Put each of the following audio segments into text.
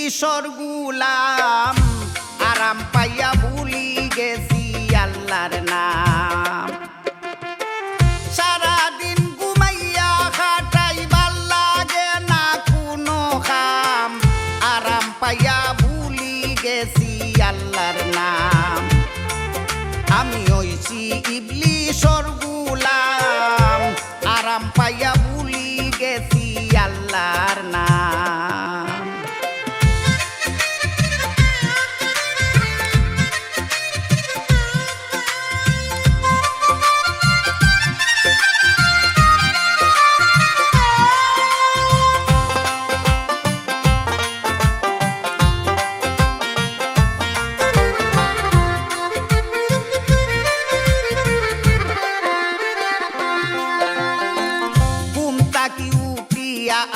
ইবলিশর গুলাম আরাম পাইয়া ভুলি গেছি আল্লাহর নাম। সারাদিন ঘুমাইয়া খাটাই ভাল লাগে না কোনো কাম, আরাম পাইয়া ভুলি গেছি আল্লাহর নাম। আমি হইছি ইবলিশর গুলাম আরাম পাইয়া ভুলি গেছি আল্লাহর নাম।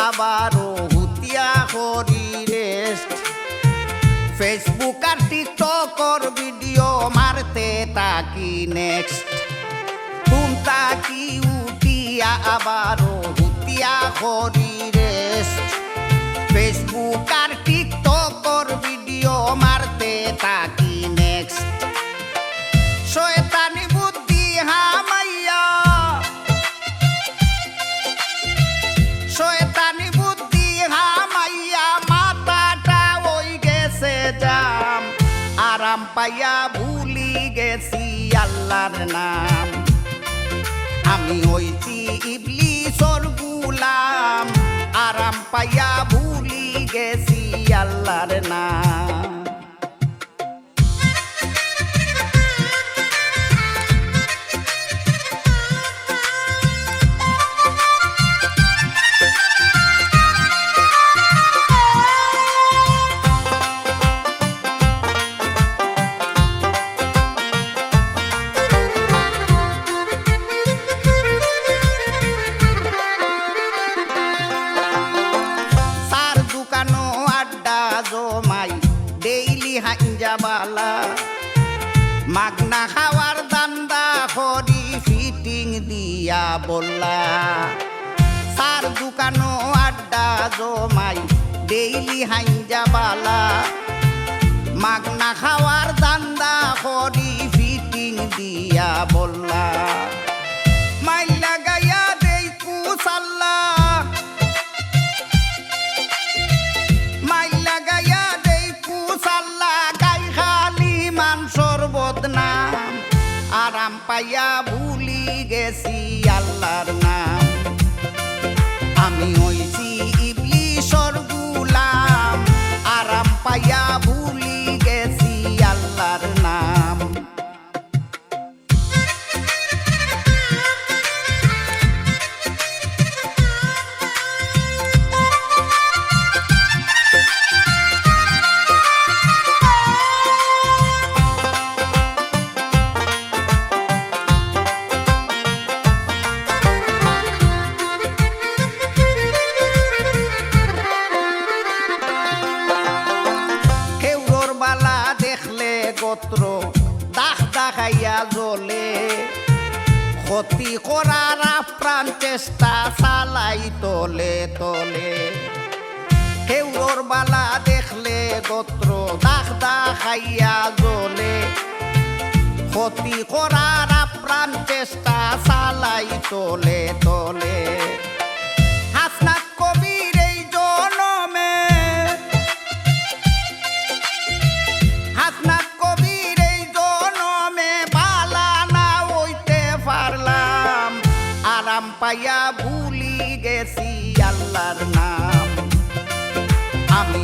আবারও হুতিয়া করি রেস্ট, ফেসবুক আর টিকটকর ভিডিও মারতে তাকি নেক্সট। ঘুম তাকি উঠিয়া আবারও হুতিয়া করি রেস্ট, ফেসবুক আর টিকটকর ভিডিও মারতে তাকি নেক্সট। শয়তানি বুদ্ধি হামাইয়া শয়তানি বুদ্ধি হামাইয়া মাথাটা ওই গেছে জাম, আরাম পাইয়া ভুলি গেছি আল্লাহর নাম। আমি হইছি ইবলিশর গুলাম আরাম পাইয়া ভুলি গেছি আল্লাহর নাম। জমাই ডেইলি হাঞ্জাবালা, মাগনা খাওয়ার দান্দা করি ফিটিং দিয়া বললা। সার দোকানো আড্ডা জমাই ডেইলি হাঞ্জাবালা, মাগনা খাওয়ার দান্দা করি ফিটিং দিয়া বললা। মাইলা গাইয়া দেই কুসাল্লা, মাইলা গাইয়া দেই কুসাল্লা, গাই খালি মানসর বদনাম, আরাম পাইয়া ভুলি গেছি আল্লাহর নাম। আমি হইছি ইবলিশর গুলাম আরাম পাইয়া ভুলি গেছি আল্লাহর নাম। গোত্র দাখ দেখাইয়া জ্বলে, ক্ষতি করার আপ্রাণ চেষ্টা চালাই তলে তলে। কেউর বালা দেখলে গোত্র দাখ দেখাইয়া জ্বলে, ক্ষতি করার আপ্রাণ চেষ্টা চালাই তলে তলে। হাসনাত কবির এই জনমে, হাসনাত কবির এই জনমে বালা না হইতে পারলাম, আরাম পাইয়া ভুলি গেছি আল্লাহর নাম। আমি